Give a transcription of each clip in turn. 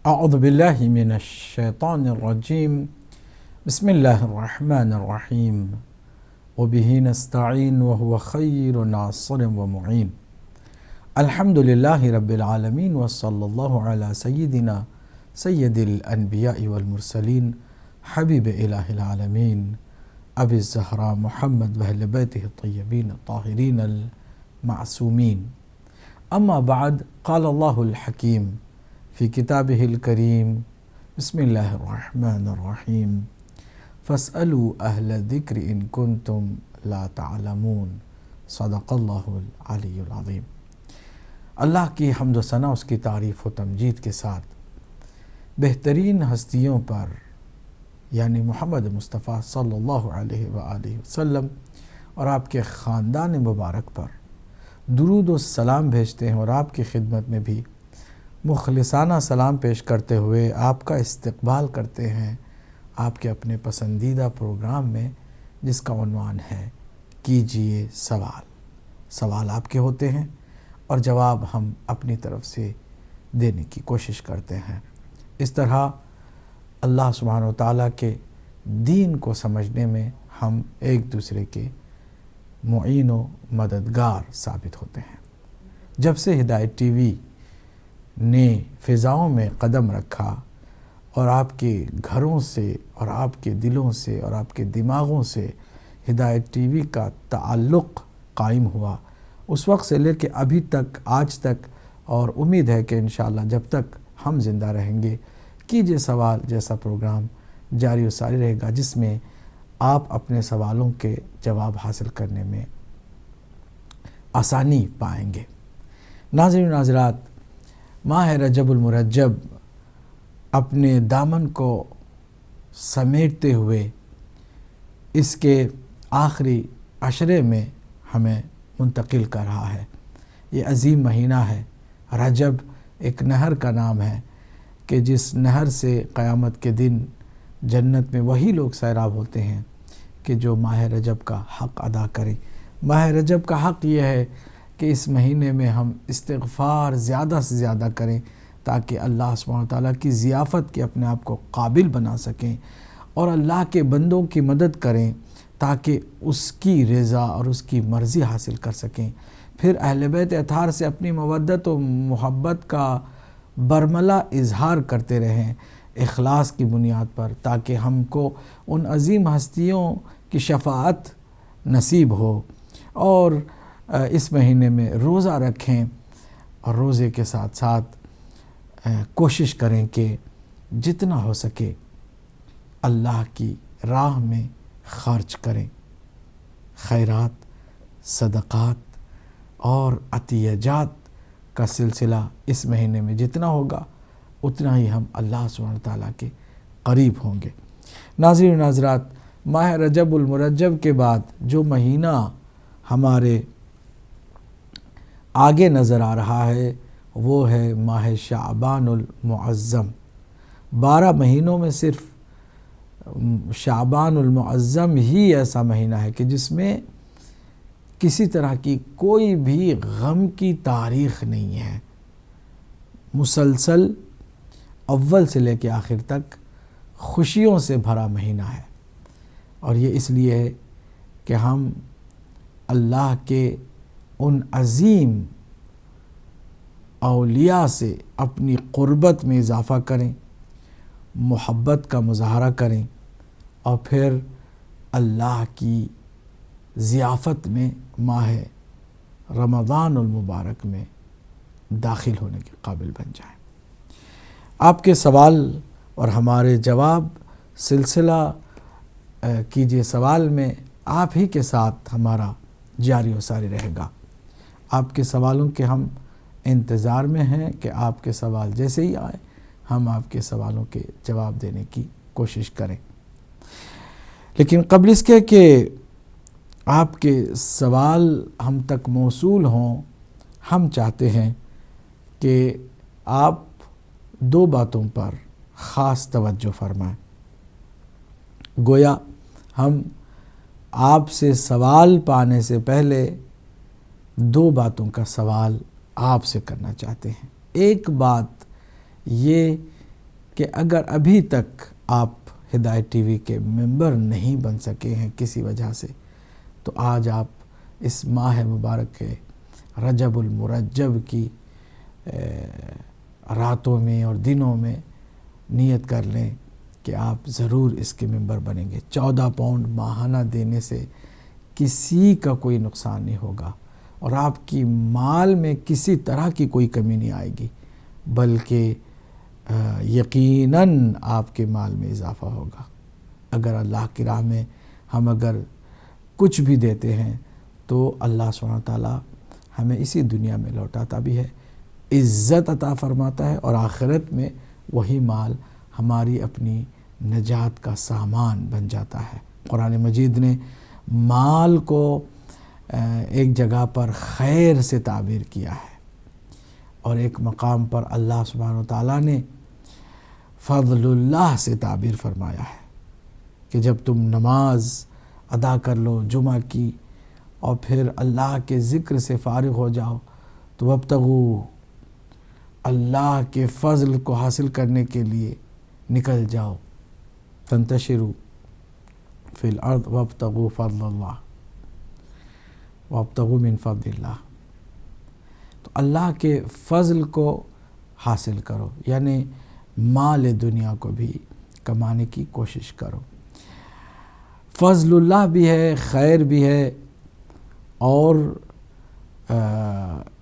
اعوذ باللہ من الشیطان الرجیم بسم اللہ الرحمن الرحیم وبہ نستعین وهو خیر ناصر ومعین الحمد للہ رب العالمین وصلی اللہ علی سیدنا سید الانبیاء والمرسلین حبیب الہ العالمین ابی الزہراء محمد واہل بیتہ الطیبین الطاہرین المعصومین اما بعد قال اللہ الحکیم فی کتابہ الکریم بسم اللہ الرحمن الرحیم فاسألوا اہل الذکر ان کنتم لا تعلمون صدق اللہ العلی العظیم۔ اللہ کی حمد و ثنا، اس کی تعریف و تمجید کے ساتھ بہترین ہستیوں پر یعنی محمد مصطفیٰ صلی اللہ علیہ وآلہ وسلم اور آپ کے خاندان مبارک پر درود و سلام بھیجتے ہیں، اور آپ کی خدمت میں بھی مخلصانہ سلام پیش کرتے ہوئے آپ کا استقبال کرتے ہیں آپ کے اپنے پسندیدہ پروگرام میں، جس کا عنوان ہے کیجئے سوال۔ سوال آپ کے ہوتے ہیں اور جواب ہم اپنی طرف سے دینے کی کوشش کرتے ہیں۔ اس طرح اللہ سبحانہ و تعالیٰ کے دین کو سمجھنے میں ہم ایک دوسرے کے معین و مددگار ثابت ہوتے ہیں۔ جب سے ہدایت ٹی وی نے فضاؤں میں قدم رکھا اور آپ کے گھروں سے اور آپ کے دلوں سے اور آپ کے دماغوں سے ہدایت ٹی وی کا تعلق قائم ہوا، اس وقت سے لے کے ابھی تک، آج تک، اور امید ہے کہ انشاءاللہ جب تک ہم زندہ رہیں گے، کیجئے سوال جیسا پروگرام جاری و ساری رہے گا، جس میں آپ اپنے سوالوں کے جواب حاصل کرنے میں آسانی پائیں گے۔ ناظرین و ناظرات، ماہ رجب المرجب اپنے دامن کو سمیٹتے ہوئے اس کے آخری عشرے میں ہمیں منتقل کر رہا ہے۔ یہ عظیم مہینہ ہے۔ رجب ایک نہر کا نام ہے کہ جس نہر سے قیامت کے دن جنت میں وہی لوگ سیراب ہوتے ہیں کہ جو ماہ رجب کا حق ادا کریں۔ ماہ رجب کا حق یہ ہے کہ اس مہینے میں ہم استغفار زیادہ سے زیادہ کریں تاکہ اللہ سبحانہ وتعالیٰ کی ضیافت کے اپنے آپ کو قابل بنا سکیں، اور اللہ کے بندوں کی مدد کریں تاکہ اس کی رضا اور اس کی مرضی حاصل کر سکیں۔ پھر اہل بیت اطہار سے اپنی مودت و محبت کا برملا اظہار کرتے رہیں اخلاص کی بنیاد پر، تاکہ ہم کو ان عظیم ہستیوں کی شفاعت نصیب ہو۔ اور اس مہینے میں روزہ رکھیں، اور روزے کے ساتھ ساتھ کوشش کریں کہ جتنا ہو سکے اللہ کی راہ میں خرچ کریں۔ خیرات، صدقات اور عطیہ جات کا سلسلہ اس مہینے میں جتنا ہوگا اتنا ہی ہم اللہ سبحانہ تعالیٰ کے قریب ہوں گے۔ ناظرین و ناظرات، ماہ رجب المرجب کے بعد جو مہینہ ہمارے آگے نظر آ رہا ہے وہ ہے ماہ شعبان المعظم۔ 12 مہینوں میں صرف شعبان المعظم ہی ایسا مہینہ ہے کہ جس میں کسی طرح کی کوئی بھی غم کی تاریخ نہیں ہے۔ مسلسل اول سے لے کے آخر تک خوشیوں سے بھرا مہینہ ہے، اور یہ اس لیے ہے کہ ہم اللہ کے ان عظیم اولیاء سے اپنی قربت میں اضافہ کریں، محبت کا مظاہرہ کریں، اور پھر اللہ کی ضیافت میں ماہ رمضان المبارک میں داخل ہونے کے قابل بن جائیں۔ آپ کے سوال اور ہمارے جواب سلسلہ کیجئے سوال میں آپ ہی کے ساتھ ہمارا جاری و ساری رہے گا۔ آپ کے سوالوں کے ہم انتظار میں ہیں کہ آپ کے سوال جیسے ہی آئے ہم آپ کے سوالوں کے جواب دینے کی کوشش کریں۔ لیکن قبل اس کے کہ آپ کے سوال ہم تک موصول ہوں، ہم چاہتے ہیں کہ آپ 2 باتوں پر خاص توجہ فرمائیں۔ گویا ہم آپ سے سوال پانے سے پہلے 2 باتوں کا سوال آپ سے کرنا چاہتے ہیں۔ ایک بات یہ کہ اگر ابھی تک آپ ہدایت ٹی وی کے ممبر نہیں بن سکے ہیں کسی وجہ سے، تو آج آپ اس ماہ مبارک کے رجب المرجب کی راتوں میں اور دنوں میں نیت کر لیں کہ آپ ضرور اس کے ممبر بنیں گے۔ 14 پاؤنڈ ماہانہ دینے سے کسی کا کوئی نقصان نہیں ہوگا، اور آپ کی مال میں کسی طرح کی کوئی کمی نہیں آئے گی، بلکہ یقیناً آپ کے مال میں اضافہ ہوگا۔ اگر اللہ کی راہ میں ہم اگر کچھ بھی دیتے ہیں تو اللہ سبحانہ وتعالیٰ ہمیں اسی دنیا میں لوٹاتا بھی ہے، عزت عطا فرماتا ہے، اور آخرت میں وہی مال ہماری اپنی نجات کا سامان بن جاتا ہے۔ قرآن مجید نے مال کو ایک جگہ پر خیر سے تعبیر کیا ہے، اور ایک مقام پر اللہ سبحانہ وتعالیٰ نے فضل اللہ سے تعبیر فرمایا ہے کہ جب تم نماز ادا کر لو جمعہ کی اور پھر اللہ کے ذکر سے فارغ ہو جاؤ تو وابتغوا، اللہ کے فضل کو حاصل کرنے کے لیے نکل جاؤ، فانتشروا فی الارض وابتغوا فضل اللہ وابتغوا من فضل اللہ۔ تو اللہ کے فضل کو حاصل کرو، یعنی مال دنیا کو بھی کمانے کی کوشش کرو۔ فضل اللہ بھی ہے، خیر بھی ہے، اور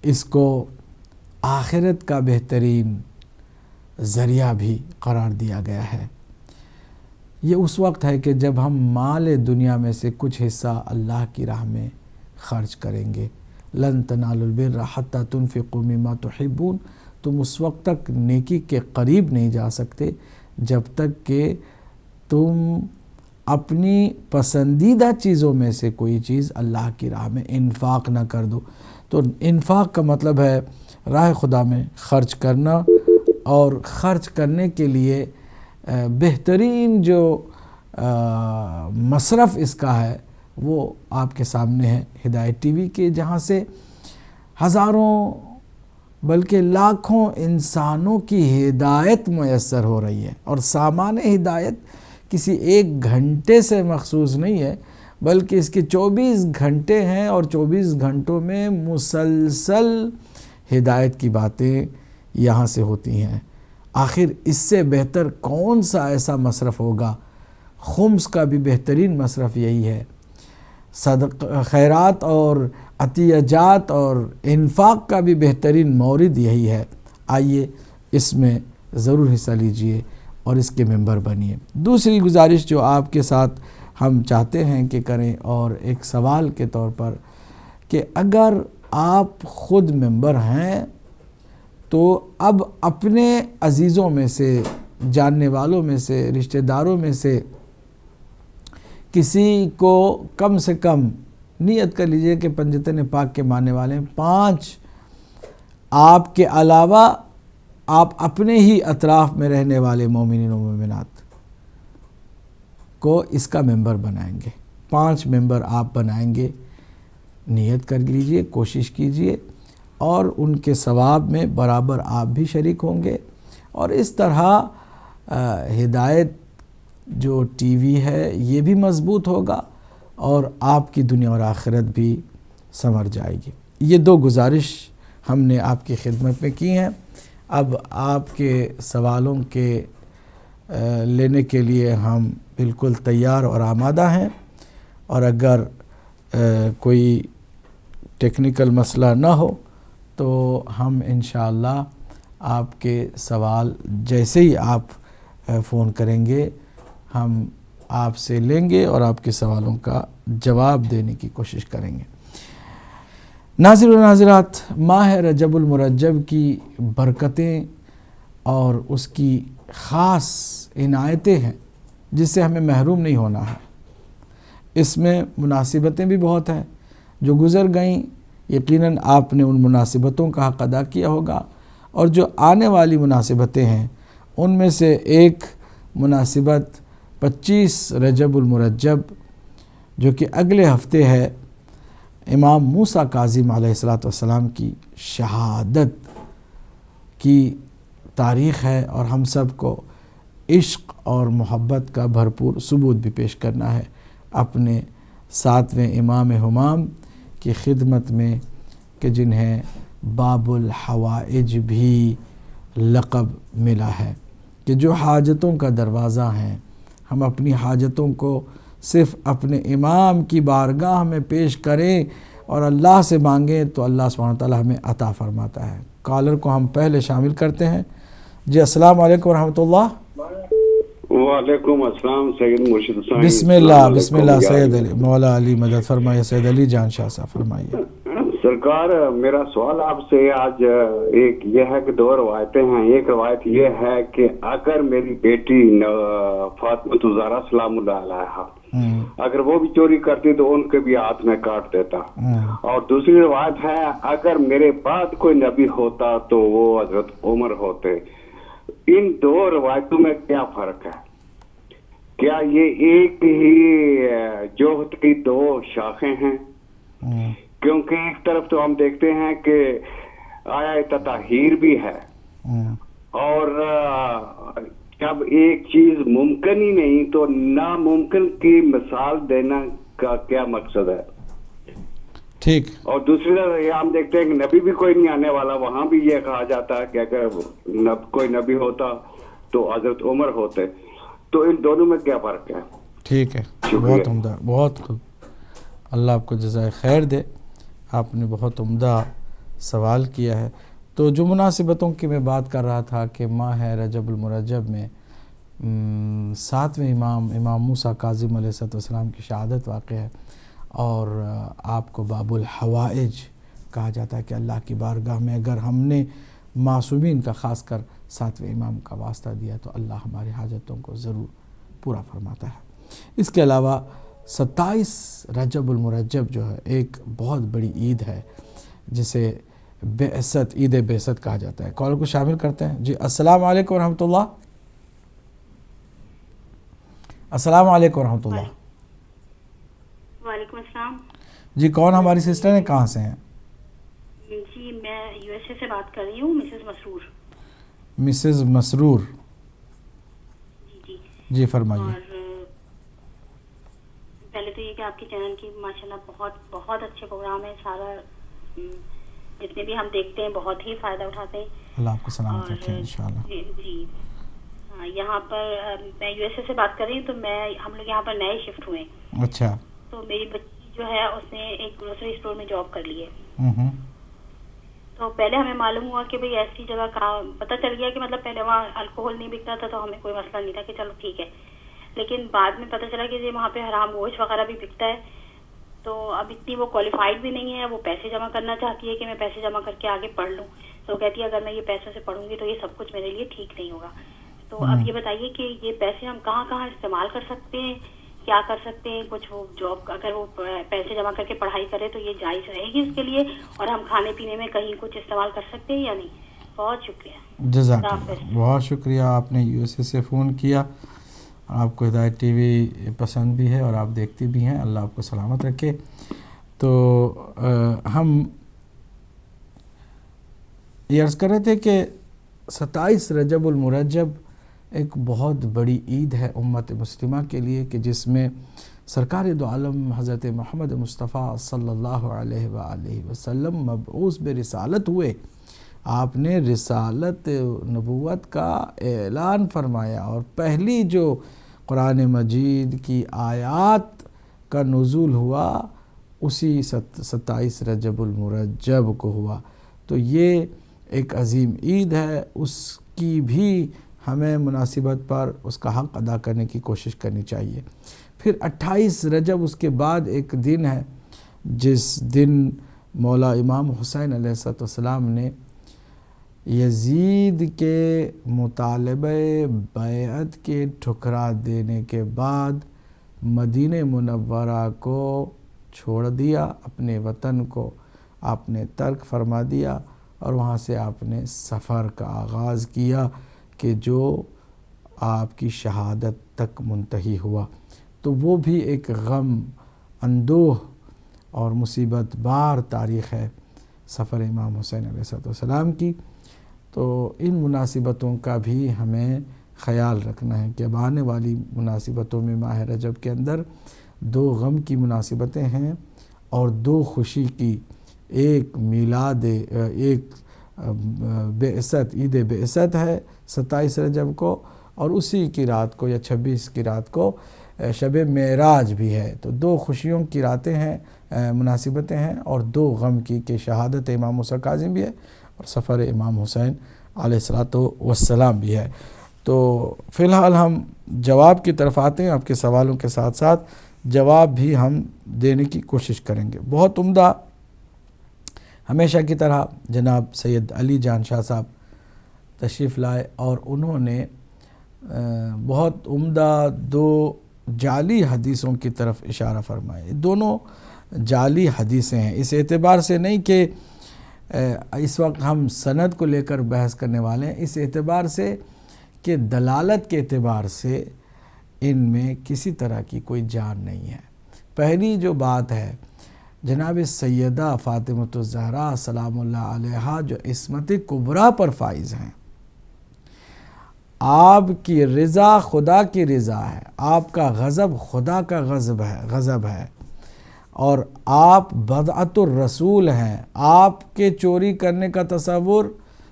اس کو آخرت کا بہترین ذریعہ بھی قرار دیا گیا ہے۔ یہ اس وقت ہے کہ جب ہم مال دنیا میں سے کچھ حصہ اللہ کی راہ میں خرچ کریں گے۔ لن تنالوا البر حتی تنفقوا مما تحبون، تم اس وقت تک نیکی کے قریب نہیں جا سکتے جب تک کہ تم اپنی پسندیدہ چیزوں میں سے کوئی چیز اللہ کی راہ میں انفاق نہ کر دو۔ تو انفاق کا مطلب ہے راہ خدا میں خرچ کرنا، اور خرچ کرنے کے لیے بہترین جو مصرف اس کا ہے وہ آپ کے سامنے ہے ہدایت ٹی وی کے، جہاں سے ہزاروں بلکہ لاکھوں انسانوں کی ہدایت میسر ہو رہی ہے، اور سامان ہدایت کسی ایک گھنٹے سے مخصوص نہیں ہے، بلکہ اس کے 24 گھنٹے ہیں، اور 24 گھنٹوں میں مسلسل ہدایت کی باتیں یہاں سے ہوتی ہیں۔ آخر اس سے بہتر کون سا ایسا مصرف ہوگا؟ خمس کا بھی بہترین مصرف یہی ہے، صدقہ خیرات اور عطیہ جات اور انفاق کا بھی بہترین مورد یہی ہے۔ آئیے اس میں ضرور حصہ لیجئے اور اس کے ممبر بنیے۔ دوسری گزارش جو آپ کے ساتھ ہم چاہتے ہیں کہ کریں، اور ایک سوال کے طور پر، کہ اگر آپ خود ممبر ہیں تو اب اپنے عزیزوں میں سے، جاننے والوں میں سے، رشتہ داروں میں سے کسی کو کم سے کم نیت کر لیجئے کہ پنجتن پاک کے ماننے والے ہیں، 5 آپ کے علاوہ آپ اپنے ہی اطراف میں رہنے والے مومنین و مومنات کو اس کا ممبر بنائیں گے۔ 5 ممبر آپ بنائیں گے، نیت کر لیجئے، کوشش کیجئے، اور ان کے ثواب میں برابر آپ بھی شریک ہوں گے، اور اس طرح ہدایت جو ٹی وی ہے یہ بھی مضبوط ہوگا، اور آپ کی دنیا اور آخرت بھی سنور جائے گی۔ یہ 2 گزارش ہم نے آپ کی خدمت میں کی ہیں۔ اب آپ کے سوالوں کے لینے کے لیے ہم بالکل تیار اور آمادہ ہیں، اور اگر کوئی ٹیکنیکل مسئلہ نہ ہو تو ہم انشاءاللہ آپ کے سوال جیسے ہی آپ فون کریں گے ہم آپ سے لیں گے اور آپ کے سوالوں کا جواب دینے کی کوشش کریں گے۔ ناظر و ناظرات، ماہ رجب المرجب کی برکتیں اور اس کی خاص عنایتیں ہیں جس سے ہمیں محروم نہیں ہونا ہے۔ اس میں مناسبتیں بھی بہت ہیں جو گزر گئیں، یقیناً آپ نے ان مناسبتوں کا حق ادا کیا ہوگا، اور جو آنے والی مناسبتیں ہیں ان میں سے ایک مناسبت 25 رجب المرجب جو کہ اگلے ہفتے ہے، امام موسیٰ کاظم علیہ السلام کی شہادت کی تاریخ ہے، اور ہم سب کو عشق اور محبت کا بھرپور ثبوت بھی پیش کرنا ہے اپنے 7ویں امام ہمام کی خدمت میں کہ جنہیں باب الحوائج بھی لقب ملا ہے، کہ جو حاجتوں کا دروازہ ہیں، ہم اپنی حاجتوں کو صرف اپنے امام کی بارگاہ میں پیش کریں اور اللہ سے مانگیں تو اللہ سبحانہ وتعالی ہمیں عطا فرماتا ہے۔ کالر کو ہم پہلے شامل کرتے ہیں۔ جی السلام علیکم ورحمۃ اللہ۔ وعلیکم السلام سید مرشد حسین۔ بسم اللہ سید علی، مولا علی مدد فرمائیے۔ سید علی جان شاہ صاحب فرمائیے۔ سرکار میرا سوال آپ سے آج ایک یہ ہے کہ 2 روایتیں ہیں۔ ایک روایت یہ ہے کہ اگر میری بیٹی فاطمہ زہرا سلام اللہ علیہا اگر وہ بھی چوری کرتی تو ان کے بھی ہاتھ میں کاٹ دیتا، اور دوسری روایت ہے اگر میرے بعد کوئی نبی ہوتا تو وہ حضرت عمر ہوتے۔ ان 2 روایتوں میں کیا فرق ہے؟ کیا یہ ایک ہی جوہد کی 2 شاخیں ہیں؟ کیونکہ ایک طرف تو ہم دیکھتے ہیں کہ آیا تطہیر بھی ہے، اور جب ایک چیز ممکن ہی نہیں تو ناممکن کی مثال دینا کا کیا مقصد ہے؟ ٹھیک۔ اور دوسری طرف یہ ہم دیکھتے ہیں کہ نبی بھی کوئی نہیں آنے والا، وہاں بھی یہ کہا جاتا ہے کہ اگر کوئی نبی ہوتا تو حضرت عمر ہوتے۔ تو ان دونوں میں کیا فرق ہے؟ ٹھیک ہے، بہت عمدہ، بہت خوب، اللہ آپ کو جزائے خیر دے۔ آپ نے بہت عمدہ سوال کیا ہے۔ تو جو مناسبتوں کی میں بات کر رہا تھا کہ ماہ رجب المرجب میں 7ویں امام موسیٰ کاظم علیہ السلام کی شہادت واقع ہے، اور آپ کو باب الحوائج کہا جاتا ہے کہ اللہ کی بارگاہ میں اگر ہم نے معصومین کا خاص کر 7ویں امام کا واسطہ دیا تو اللہ ہماری حاجتوں کو ضرور پورا فرماتا ہے۔ اس کے علاوہ 27 رجب المرجب جو ہے ایک بہت بڑی عید ہے جسے بعثت، عید بعثت کہا جاتا ہے۔ کال کو شامل کرتے ہیں۔ جی السلام علیکم ورحمۃ اللہ۔ السلام علیکم ورحمۃ اللہ۔ وعلیکم السلام۔ جی کون ہماری سسٹر ہیں، کہاں سے ہیں؟ جی میں USA سے بات کر رہی ہوں، مسز مسرور۔ مسز مسرور، جی جی فرمائیے۔ اور پہلے تو یہ کہ آپ کے چینل کی ماشاءاللہ بہت بہت اچھے پروگرام ہے، سارا جتنے بھی ہم دیکھتے ہیں بہت ہی فائدہ اٹھاتے ہیں۔ اللہ آپ کو سلامت رکھے انشاءاللہ۔ جی یہاں پر میں USA سے بات کر رہی ہوں، تو ہم لوگ یہاں پر نئے شفٹ ہوئے ہیں۔ اچھا۔ تو میری بچی جو ہے اس نے ایک گروسری اسٹور میں جاب کر لی ہے۔ تو پہلے ہمیں معلوم ہوا کہ بھئی ایسی جگہ کہاں، پتہ چل گیا کہ مطلب پہلے وہاں الکوہل نہیں بکتا تھا تو ہمیں کوئی مسئلہ نہیں تھا کہ چلو ٹھیک ہے، لیکن بعد میں پتہ چلا کہ وہاں پہ حرام گوشت وغیرہ بھی بکتا ہے۔ تو اب اتنی وہ کوالیفائڈ بھی نہیں ہے، وہ پیسے جمع کرنا چاہتی ہے کہ میں پیسے جمع کر کے آگے پڑھ لوں، تو کہتی ہے اگر میں یہ پیسوں سے پڑھوں گی تو یہ سب کچھ میرے لیے ٹھیک نہیں ہوگا۔ تو اب یہ بتائیے کہ یہ پیسے ہم کہاں کہاں استعمال کر سکتے ہیں، کیا کر سکتے ہیں؟ کچھ وہ جاب اگر وہ پیسے جمع کر کے پڑھائی کرے تو یہ جائز رہے گی اس کے لیے، اور ہم کھانے پینے میں کہیں کچھ استعمال کر سکتے ہیں یا نہیں؟ بہت شکریہ، جزاک اللہ، بہت شکریہ، آپ نے USA سے فون کیا۔ آپ کو ہدایت ٹی وی پسند بھی ہے اور آپ دیکھتی بھی ہیں، اللہ آپ کو سلامت رکھے۔ تو ہم یہ عرض کر رہے تھے کہ 27 رجب المرجب ایک بہت بڑی عید ہے امت مسلمہ کے لیے، کہ جس میں سرکار دو عالم حضرت محمد مصطفیٰ صلی اللہ علیہ وآلہ وسلم مبعوث برسالت ہوئے۔ آپ نے رسالت نبوت کا اعلان فرمایا، اور پہلی جو قرآن مجید کی آیات کا نزول ہوا اسی 27 رجب المرجب کو ہوا۔ تو یہ ایک عظیم عید ہے، اس کی بھی ہمیں مناسبت پر اس کا حق ادا کرنے کی کوشش کرنی چاہیے۔ پھر 28 رجب اس کے بعد ایک دن ہے جس دن مولا امام حسین علیہ السلام نے یزید کے مطالبہ بیعت کے ٹھکرا دینے کے بعد مدینہ منورہ کو چھوڑ دیا، اپنے وطن کو آپ نے ترک فرما دیا، اور وہاں سے آپ نے سفر کا آغاز کیا کہ جو آپ کی شہادت تک منتہی ہوا۔ تو وہ بھی ایک غم اندوہ اور مصیبت بار تاریخ ہے سفر امام حسین علیہ السلام کی۔ تو ان مناسبتوں کا بھی ہمیں خیال رکھنا ہے کہ اب آنے والی مناسبتوں میں ماہ رجب کے اندر 2 غم کی مناسبتیں ہیں اور 2 خوشی کی، ایک میلاد، ایک بعثت، عید بعثت ہے 27 رجب کو، اور اسی کی رات کو یا 26 کی رات کو شب معراج بھی ہے۔ تو 2 خوشیوں کی راتیں ہیں، مناسبتیں ہیں، اور 2 غم کی کہ شہادت امام موسیٰ کاظم بھی ہے اور سفر امام حسین علیہ السلام بھی ہے۔ تو فی الحال ہم جواب کی طرف آتے ہیں، آپ کے سوالوں کے ساتھ ساتھ جواب بھی ہم دینے کی کوشش کریں گے۔ بہت عمدہ، ہمیشہ کی طرح جناب سید علی جان شاہ صاحب تشریف لائے اور انہوں نے بہت عمدہ 2 جعلی حدیثوں کی طرف اشارہ فرمائے۔ دونوں جعلی حدیثیں ہیں، اس اعتبار سے نہیں کہ اس وقت ہم سند کو لے کر بحث کرنے والے ہیں، اس اعتبار سے کہ دلالت کے اعتبار سے ان میں کسی طرح کی کوئی جان نہیں ہے۔ پہلی جو بات ہے، جناب سیدہ فاطمۃ الزہرا سلام اللہ علیہا جو عصمت کبریٰ پر فائز ہیں، آپ کی رضا خدا کی رضا ہے، آپ کا غضب خدا کا غضب ہے، اور آپ بدعت الرسول ہیں۔ آپ کے چوری کرنے کا تصور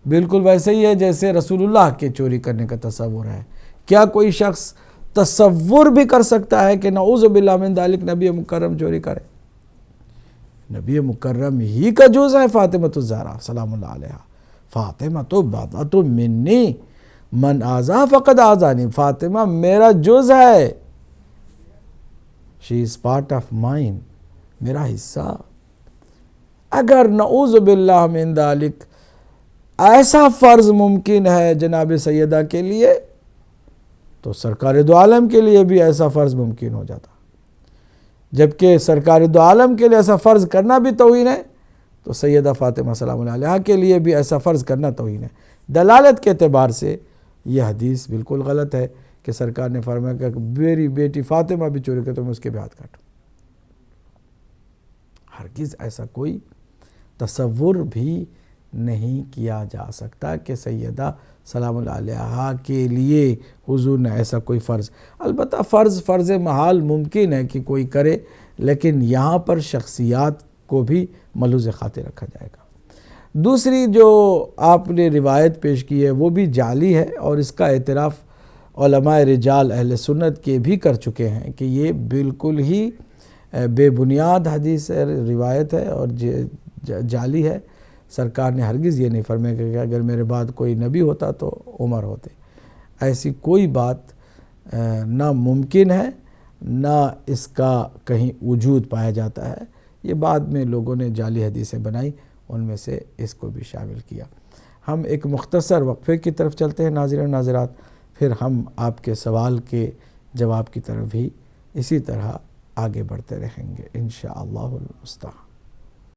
بالکل ویسے ہی ہے جیسے رسول اللہ کے چوری کرنے کا تصور ہے۔ کیا کوئی شخص تصور بھی کر سکتا ہے کہ نعوذ باللہ من ذالک نبی مکرم چوری کرے؟ نبی مکرم ہی کا جز ہے فاطمۃ الزہرا سلام اللہ علیہا۔ فاطمہ تو بدعت منی من آذا فقد آذانی، فاطمہ میرا جز ہے، شی از پارٹ آف مائن، میرا حصہ۔ اگر نعوذ باللہ من ذالک ایسا فرض ممکن ہے جناب سیدہ کے لیے، تو سرکار دو عالم کے لیے بھی ایسا فرض ممکن ہو جاتا۔ جبکہ سرکار دو عالم کے لیے ایسا فرض کرنا بھی توہین ہے، تو سیدہ فاطمہ سلام اللہ علیہا کے لیے بھی ایسا فرض کرنا توہین ہے۔ دلالت کے اعتبار سے یہ حدیث بالکل غلط ہے کہ سرکار نے فرمایا کہ میری بیٹی فاطمہ بھی چوری کرے تو میں اس کے بھی ہاتھ کاٹوں۔ ہرگز ایسا کوئی تصور بھی نہیں کیا جا سکتا کہ سیدہ سلام اللہ علیہا کے لیے حضور نے ایسا کوئی فرض، البتہ فرض محال ممکن ہے کہ کوئی کرے، لیکن یہاں پر شخصیات کو بھی ملحوظ خاطر رکھا جائے گا۔ دوسری جو آپ نے روایت پیش کی ہے وہ بھی جعلی ہے، اور اس کا اعتراف علماء رجال اہل سنت کے بھی کر چکے ہیں کہ یہ بالکل ہی بے بنیاد حدیث روایت ہے اور جعلی ہے۔ سرکار نے ہرگز یہ نہیں فرمایا کہ اگر میرے بعد کوئی نبی ہوتا تو عمر ہوتے۔ ایسی کوئی بات نہ ممکن ہے، نہ اس کا کہیں وجود پایا جاتا ہے۔ یہ بعد میں لوگوں نے جعلی حدیثیں بنائی، ان میں سے اس کو بھی شامل کیا۔ ہم ایک مختصر وقفے کی طرف چلتے ہیں ناظرین و ناظرات، پھر ہم آپ کے سوال کے جواب کی طرف بھی اسی طرح آگے بڑھتے رہیں گے انشاءاللہ المستعان۔